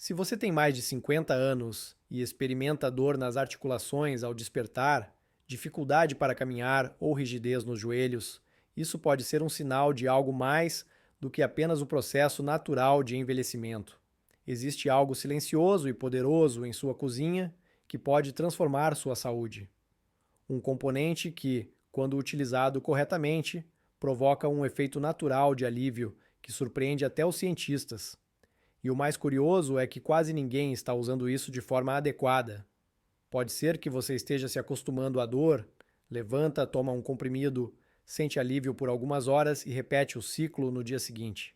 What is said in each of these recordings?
Se você tem mais de 50 anos e experimenta dor nas articulações ao despertar, dificuldade para caminhar ou rigidez nos joelhos, isso pode ser um sinal de algo mais do que apenas o processo natural de envelhecimento. Existe algo silencioso e poderoso em sua cozinha que pode transformar sua saúde. Um componente que, quando utilizado corretamente, provoca um efeito natural de alívio que surpreende até os cientistas. E o mais curioso é que quase ninguém está usando isso de forma adequada. Pode ser que você esteja se acostumando à dor, levanta, toma um comprimido, sente alívio por algumas horas e repete o ciclo no dia seguinte.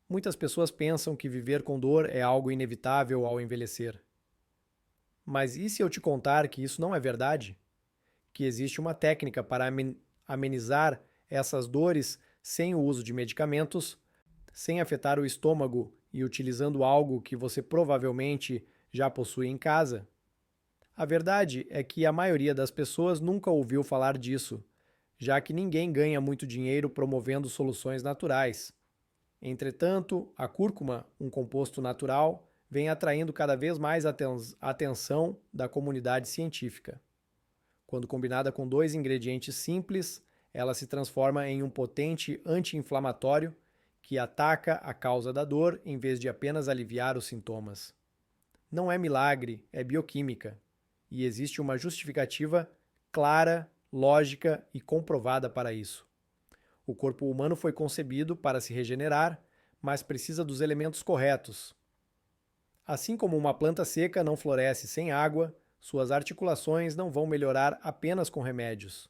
Muitas pessoas pensam que viver com dor é algo inevitável ao envelhecer. Mas e se eu te contar que isso não é verdade? Que existe uma técnica para amenizar essas dores sem o uso de medicamentos, sem afetar o estômago e utilizando algo que você provavelmente já possui em casa? A verdade é que a maioria das pessoas nunca ouviu falar disso, já que ninguém ganha muito dinheiro promovendo soluções naturais. Entretanto, a cúrcuma, um composto natural, vem atraindo cada vez mais atenção da comunidade científica. Quando combinada com dois ingredientes simples, ela se transforma em um potente anti-inflamatório que ataca a causa da dor em vez de apenas aliviar os sintomas. Não é milagre, é bioquímica. E existe uma justificativa clara, lógica e comprovada para isso. O corpo humano foi concebido para se regenerar, mas precisa dos elementos corretos. Assim como uma planta seca não floresce sem água, suas articulações não vão melhorar apenas com remédios.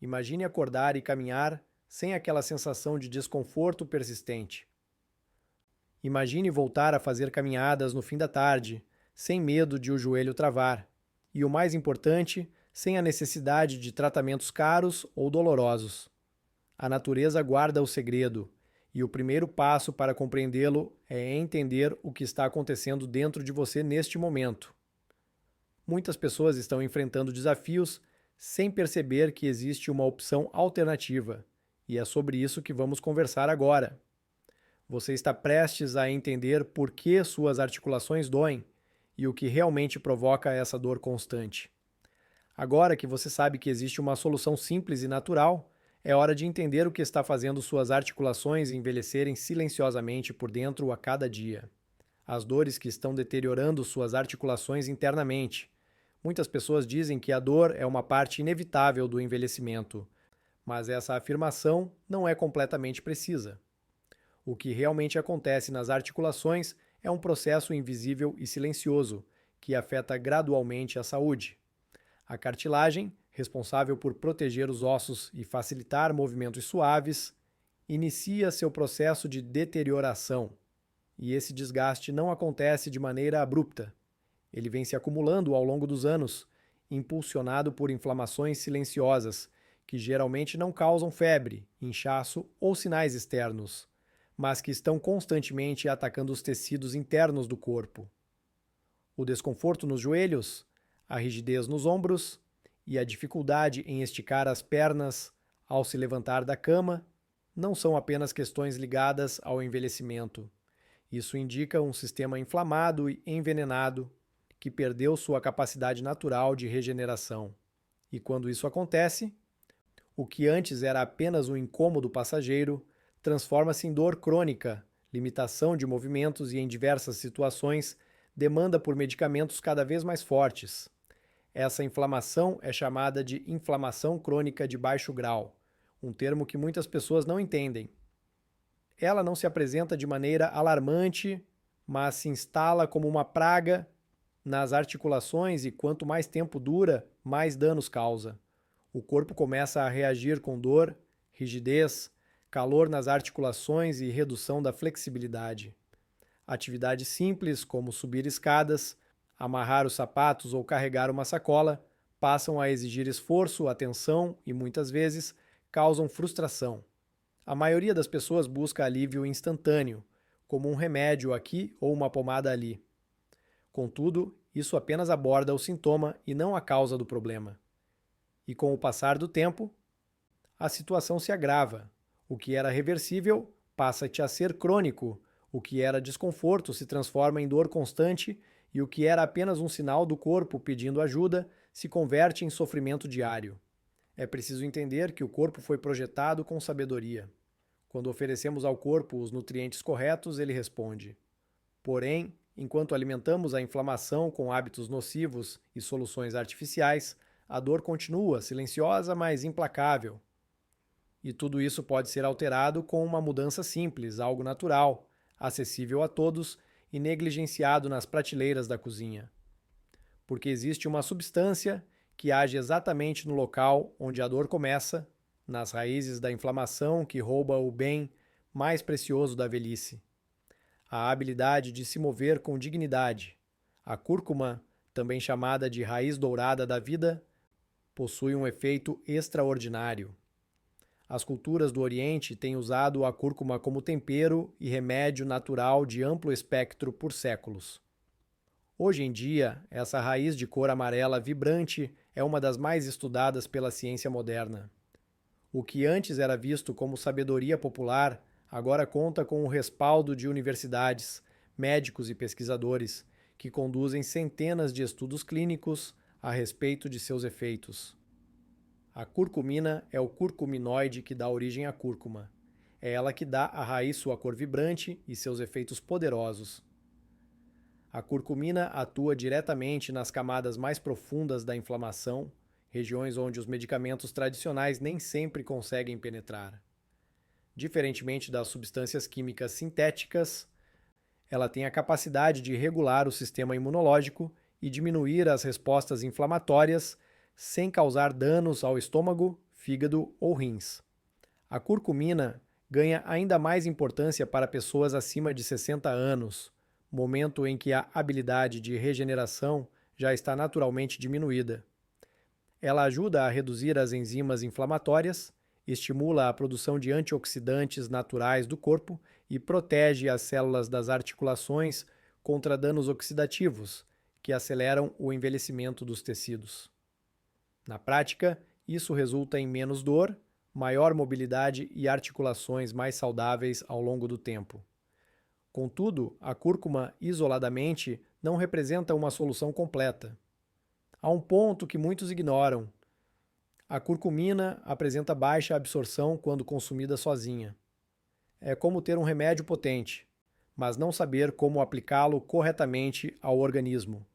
Imagine acordar e caminhar sem aquela sensação de desconforto persistente. Imagine voltar a fazer caminhadas no fim da tarde, sem medo de o joelho travar. E o mais importante, sem a necessidade de tratamentos caros ou dolorosos. A natureza guarda o segredo, e o primeiro passo para compreendê-lo é entender o que está acontecendo dentro de você neste momento. Muitas pessoas estão enfrentando desafios sem perceber que existe uma opção alternativa, e é sobre isso que vamos conversar agora. Você está prestes a entender por que suas articulações doem e o que realmente provoca essa dor constante. Agora que você sabe que existe uma solução simples e natural, é hora de entender o que está fazendo suas articulações envelhecerem silenciosamente por dentro a cada dia. As dores que estão deteriorando suas articulações internamente. Muitas pessoas dizem que a dor é uma parte inevitável do envelhecimento, mas essa afirmação não é completamente precisa. O que realmente acontece nas articulações é um processo invisível e silencioso, que afeta gradualmente a saúde. A cartilagem, responsável por proteger os ossos e facilitar movimentos suaves, inicia seu processo de deterioração. E esse desgaste não acontece de maneira abrupta. Ele vem se acumulando ao longo dos anos, impulsionado por inflamações silenciosas, que geralmente não causam febre, inchaço ou sinais externos, mas que estão constantemente atacando os tecidos internos do corpo. O desconforto nos joelhos, a rigidez nos ombros e a dificuldade em esticar as pernas ao se levantar da cama não são apenas questões ligadas ao envelhecimento. Isso indica um sistema inflamado e envenenado que perdeu sua capacidade natural de regeneração. E quando isso acontece, o que antes era apenas um incômodo passageiro transforma-se em dor crônica, limitação de movimentos e, em diversas situações, demanda por medicamentos cada vez mais fortes. Essa inflamação é chamada de inflamação crônica de baixo grau, um termo que muitas pessoas não entendem. Ela não se apresenta de maneira alarmante, mas se instala como uma praga nas articulações e quanto mais tempo dura, mais danos causa. O corpo começa a reagir com dor, rigidez, calor nas articulações e redução da flexibilidade. Atividades simples, como subir escadas, amarrar os sapatos ou carregar uma sacola, passam a exigir esforço, atenção e, muitas vezes, causam frustração. A maioria das pessoas busca alívio instantâneo, como um remédio aqui ou uma pomada ali. Contudo, isso apenas aborda o sintoma e não a causa do problema. E com o passar do tempo, a situação se agrava. O que era reversível passa a ser crônico, O que era desconforto se transforma em dor constante e o que era apenas um sinal do corpo pedindo ajuda se converte em sofrimento diário. É preciso entender que o corpo foi projetado com sabedoria. Quando oferecemos ao corpo os nutrientes corretos, ele responde. Porém, enquanto alimentamos a inflamação com hábitos nocivos e soluções artificiais, a dor continua, silenciosa, mas implacável. E tudo isso pode ser alterado com uma mudança simples, algo natural, acessível a todos e negligenciado nas prateleiras da cozinha. Porque existe uma substância que age exatamente no local onde a dor começa, nas raízes da inflamação que rouba o bem mais precioso da velhice. A habilidade de se mover com dignidade. A cúrcuma, também chamada de raiz dourada da vida, possui um efeito extraordinário. As culturas do Oriente têm usado a cúrcuma como tempero e remédio natural de amplo espectro por séculos. Hoje em dia, essa raiz de cor amarela vibrante é uma das mais estudadas pela ciência moderna. O que antes era visto como sabedoria popular, agora conta com o respaldo de universidades, médicos e pesquisadores, que conduzem centenas de estudos clínicos a respeito de seus efeitos. A curcumina é o curcuminoide que dá origem à cúrcuma. É ela que dá à raiz sua cor vibrante e seus efeitos poderosos. A curcumina atua diretamente nas camadas mais profundas da inflamação, regiões onde os medicamentos tradicionais nem sempre conseguem penetrar. Diferentemente das substâncias químicas sintéticas, ela tem a capacidade de regular o sistema imunológico e diminuir as respostas inflamatórias sem causar danos ao estômago, fígado ou rins. A curcumina ganha ainda mais importância para pessoas acima de 60 anos, momento em que a habilidade de regeneração já está naturalmente diminuída. Ela ajuda a reduzir as enzimas inflamatórias, estimula a produção de antioxidantes naturais do corpo e protege as células das articulações contra danos oxidativos, que aceleram o envelhecimento dos tecidos. Na prática, isso resulta em menos dor, maior mobilidade e articulações mais saudáveis ao longo do tempo. Contudo, a cúrcuma isoladamente não representa uma solução completa. Há um ponto que muitos ignoram. A curcumina apresenta baixa absorção quando consumida sozinha. É como ter um remédio potente, mas não saber como aplicá-lo corretamente ao organismo.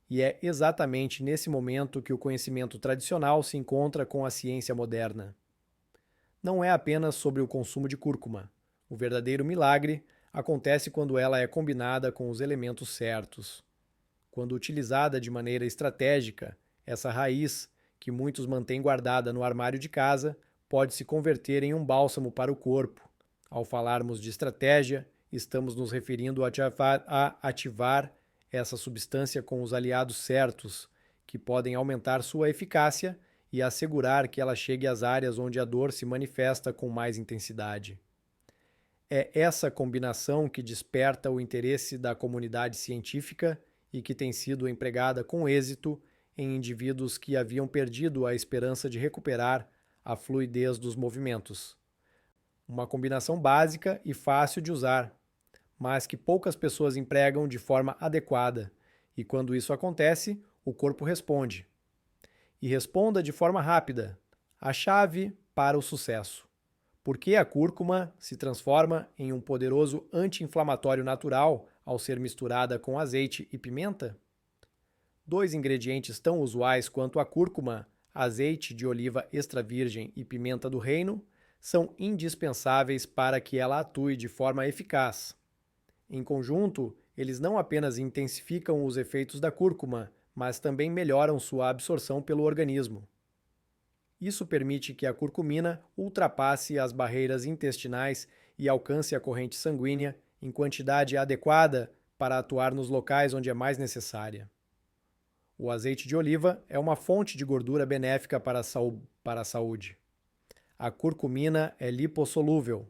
E é exatamente nesse momento que o conhecimento tradicional se encontra com a ciência moderna. Não é apenas sobre o consumo de cúrcuma. O verdadeiro milagre acontece quando ela é combinada com os elementos certos. Quando utilizada de maneira estratégica, essa raiz, que muitos mantêm guardada no armário de casa, pode se converter em um bálsamo para o corpo. Ao falarmos de estratégia, estamos nos referindo a ativar essa substância com os aliados certos, que podem aumentar sua eficácia e assegurar que ela chegue às áreas onde a dor se manifesta com mais intensidade. É essa combinação que desperta o interesse da comunidade científica e que tem sido empregada com êxito em indivíduos que haviam perdido a esperança de recuperar a fluidez dos movimentos. Uma combinação básica e fácil de usar, mas que poucas pessoas empregam de forma adequada, e quando isso acontece, o corpo responde. E responda de forma rápida, a chave para o sucesso. Por que a cúrcuma se transforma em um poderoso anti-inflamatório natural ao ser misturada com azeite e pimenta? Dois ingredientes tão usuais quanto a cúrcuma, azeite de oliva extra virgem e pimenta do reino, são indispensáveis para que ela atue de forma eficaz. Em conjunto, eles não apenas intensificam os efeitos da cúrcuma, mas também melhoram sua absorção pelo organismo. Isso permite que a curcumina ultrapasse as barreiras intestinais e alcance a corrente sanguínea em quantidade adequada para atuar nos locais onde é mais necessária. O azeite de oliva é uma fonte de gordura benéfica para a saúde. A curcumina é lipossolúvel,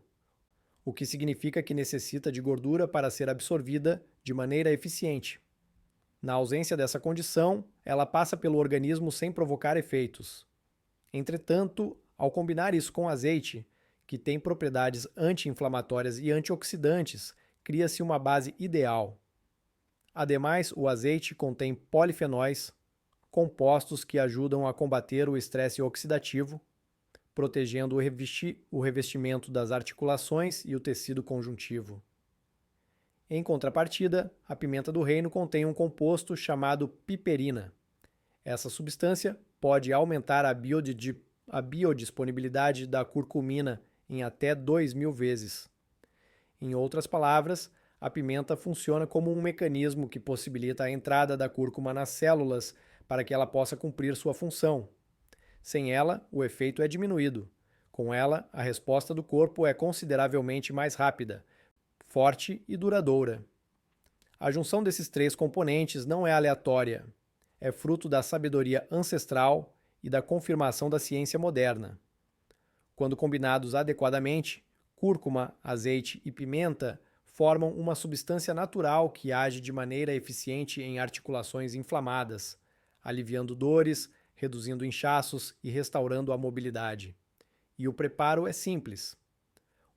o que significa que necessita de gordura para ser absorvida de maneira eficiente. Na ausência dessa condição, ela passa pelo organismo sem provocar efeitos. Entretanto, ao combinar isso com azeite, que tem propriedades anti-inflamatórias e antioxidantes, cria-se uma base ideal. Ademais, o azeite contém polifenóis, compostos que ajudam a combater o estresse oxidativo, protegendo o revestimento das articulações e o tecido conjuntivo. Em contrapartida, a pimenta do reino contém um composto chamado piperina. Essa substância pode aumentar a biodisponibilidade da curcumina em até 2.000 vezes. Em outras palavras, a pimenta funciona como um mecanismo que possibilita a entrada da cúrcuma nas células para que ela possa cumprir sua função. Sem ela, o efeito é diminuído. Com ela, a resposta do corpo é consideravelmente mais rápida, forte e duradoura. A junção desses três componentes não é aleatória. É fruto da sabedoria ancestral e da confirmação da ciência moderna. Quando combinados adequadamente, cúrcuma, azeite e pimenta formam uma substância natural que age de maneira eficiente em articulações inflamadas, aliviando dores, reduzindo inchaços e restaurando a mobilidade. E o preparo é simples.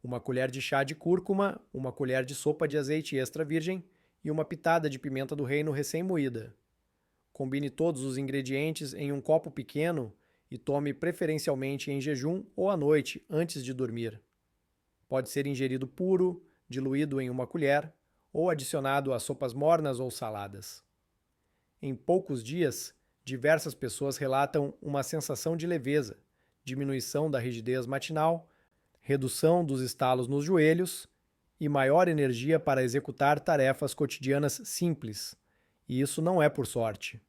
Uma colher de chá de cúrcuma, uma colher de sopa de azeite extra virgem e uma pitada de pimenta do reino recém-moída. Combine todos os ingredientes em um copo pequeno e tome preferencialmente em jejum ou à noite antes de dormir. Pode ser ingerido puro, diluído em uma colher ou adicionado a sopas mornas ou saladas. Em poucos dias, diversas pessoas relatam uma sensação de leveza, diminuição da rigidez matinal, redução dos estalos nos joelhos e maior energia para executar tarefas cotidianas simples. E isso não é por sorte.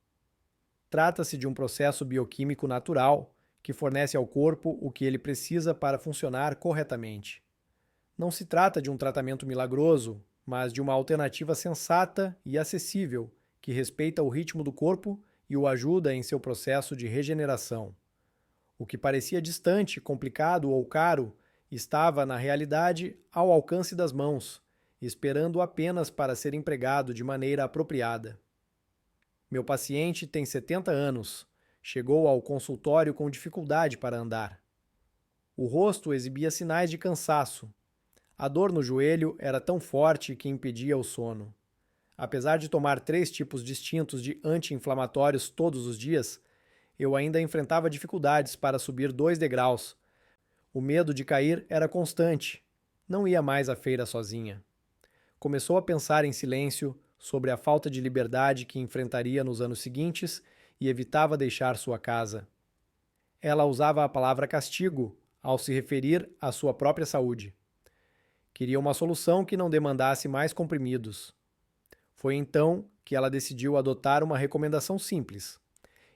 Trata-se de um processo bioquímico natural que fornece ao corpo o que ele precisa para funcionar corretamente. Não se trata de um tratamento milagroso, mas de uma alternativa sensata e acessível que respeita o ritmo do corpo e o ajuda em seu processo de regeneração. O que parecia distante, complicado ou caro estava, na realidade, ao alcance das mãos, esperando apenas para ser empregado de maneira apropriada. Meu paciente tem 70 anos. Chegou ao consultório com dificuldade para andar. O rosto exibia sinais de cansaço. A dor no joelho era tão forte que impedia o sono. Apesar de tomar 3 tipos distintos de anti-inflamatórios todos os dias, eu ainda enfrentava dificuldades para subir 2 degraus. O medo de cair era constante. Não ia mais à feira sozinha. Começou a pensar em silêncio sobre a falta de liberdade que enfrentaria nos anos seguintes e evitava deixar sua casa. Ela usava a palavra castigo ao se referir à sua própria saúde. Queria uma solução que não demandasse mais comprimidos. Foi então que ela decidiu adotar uma recomendação simples: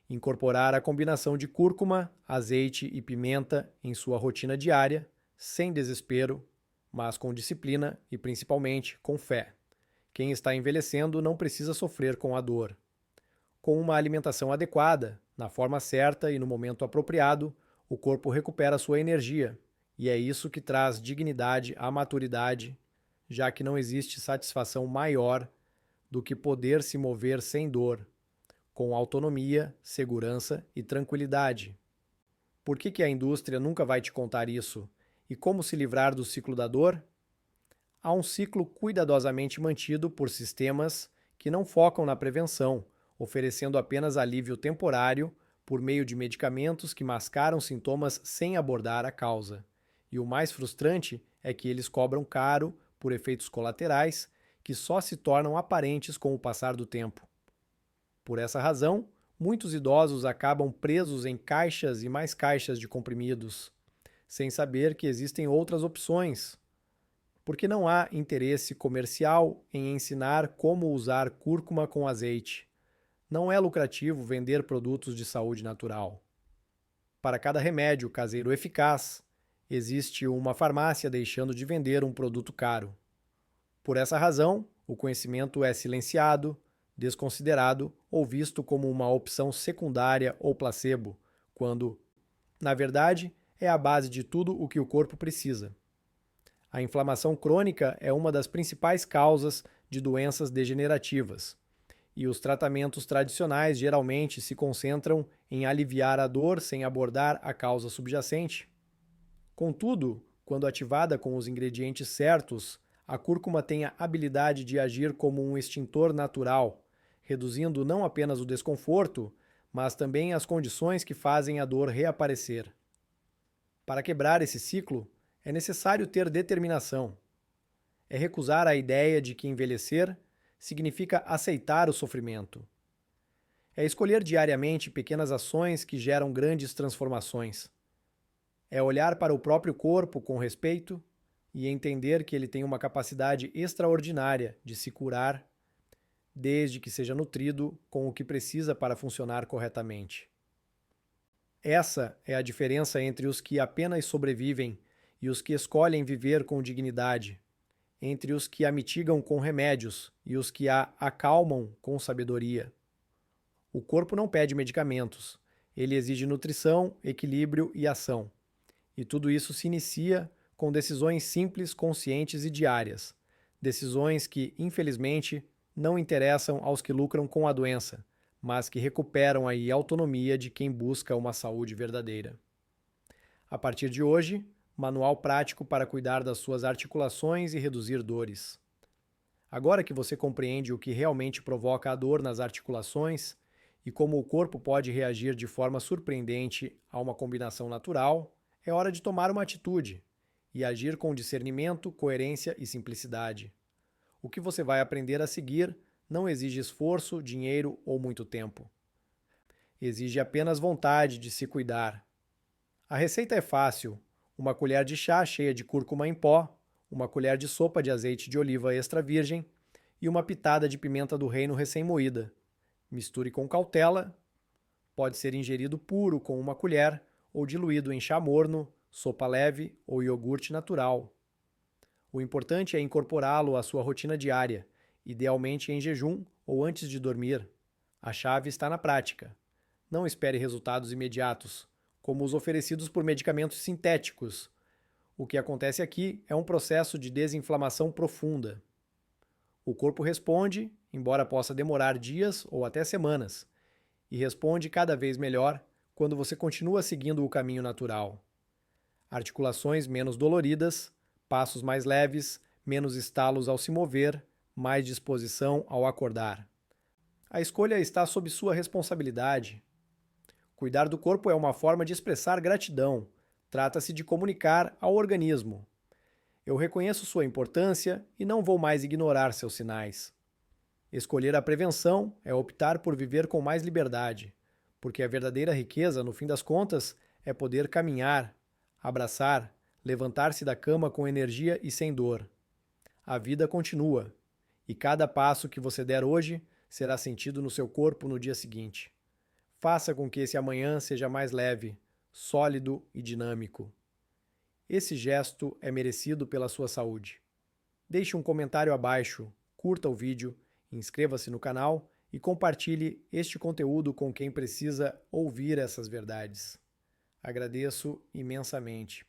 incorporar a combinação de cúrcuma, azeite e pimenta em sua rotina diária, sem desespero, mas com disciplina e principalmente com fé. Quem está envelhecendo não precisa sofrer com a dor. Com uma alimentação adequada, na forma certa e no momento apropriado, o corpo recupera sua energia, e é isso que traz dignidade à maturidade, já que não existe satisfação maior do que poder se mover sem dor, com autonomia, segurança e tranquilidade. Por que a indústria nunca vai te contar isso? E como se livrar do ciclo da dor? Há um ciclo cuidadosamente mantido por sistemas que não focam na prevenção, oferecendo apenas alívio temporário por meio de medicamentos que mascaram sintomas sem abordar a causa. E o mais frustrante é que eles cobram caro por efeitos colaterais que só se tornam aparentes com o passar do tempo. Por essa razão, muitos idosos acabam presos em caixas e mais caixas de comprimidos, sem saber que existem outras opções. Porque não há interesse comercial em ensinar como usar cúrcuma com azeite. Não é lucrativo vender produtos de saúde natural. Para cada remédio caseiro eficaz, existe uma farmácia deixando de vender um produto caro. Por essa razão, o conhecimento é silenciado, desconsiderado ou visto como uma opção secundária ou placebo, quando, na verdade, é a base de tudo o que o corpo precisa. A inflamação crônica é uma das principais causas de doenças degenerativas, e os tratamentos tradicionais geralmente se concentram em aliviar a dor sem abordar a causa subjacente. Contudo, quando ativada com os ingredientes certos, A cúrcuma tem a habilidade de agir como um extintor natural, reduzindo não apenas o desconforto, mas também as condições que fazem a dor reaparecer. Para quebrar esse ciclo, é necessário ter determinação. É recusar a ideia de que envelhecer significa aceitar o sofrimento. É escolher diariamente pequenas ações que geram grandes transformações. É olhar para o próprio corpo com respeito e entender que ele tem uma capacidade extraordinária de se curar, desde que seja nutrido com o que precisa para funcionar corretamente. Essa é a diferença entre os que apenas sobrevivem e os que escolhem viver com dignidade, entre os que a mitigam com remédios e os que a acalmam com sabedoria. O corpo não pede medicamentos, ele exige nutrição, equilíbrio e ação. E tudo isso se inicia com decisões simples, conscientes e diárias. Decisões que, infelizmente, não interessam aos que lucram com a doença, mas que recuperam aí a autonomia de quem busca uma saúde verdadeira. A partir de hoje, manual prático para cuidar das suas articulações e reduzir dores. Agora que você compreende o que realmente provoca a dor nas articulações e como o corpo pode reagir de forma surpreendente a uma combinação natural, é hora de tomar uma atitude e agir com discernimento, coerência e simplicidade. O que você vai aprender a seguir não exige esforço, dinheiro ou muito tempo. Exige apenas vontade de se cuidar. A receita é fácil: uma colher de chá cheia de cúrcuma em pó, uma colher de sopa de azeite de oliva extra virgem e uma pitada de pimenta do reino recém-moída. Misture com cautela. Pode ser ingerido puro com uma colher ou diluído em chá morno, sopa leve ou iogurte natural. O importante é incorporá-lo à sua rotina diária, idealmente em jejum ou antes de dormir. A chave está na prática. Não espere resultados imediatos, como os oferecidos por medicamentos sintéticos. O que acontece aqui é um processo de desinflamação profunda. O corpo responde, embora possa demorar dias ou até semanas, e responde cada vez melhor quando você continua seguindo o caminho natural. Articulações menos doloridas, passos mais leves, menos estalos ao se mover, mais disposição ao acordar. A escolha está sob sua responsabilidade. Cuidar do corpo é uma forma de expressar gratidão. Trata-se de comunicar ao organismo: eu reconheço sua importância e não vou mais ignorar seus sinais. Escolher a prevenção é optar por viver com mais liberdade, porque a verdadeira riqueza, no fim das contas, é poder caminhar, abraçar, levantar-se da cama com energia e sem dor. A vida continua, e cada passo que você der hoje será sentido no seu corpo no dia seguinte. Faça com que esse amanhã seja mais leve, sólido e dinâmico. Esse gesto é merecido pela sua saúde. Deixe um comentário abaixo, curta o vídeo, inscreva-se no canal e compartilhe este conteúdo com quem precisa ouvir essas verdades. Agradeço imensamente.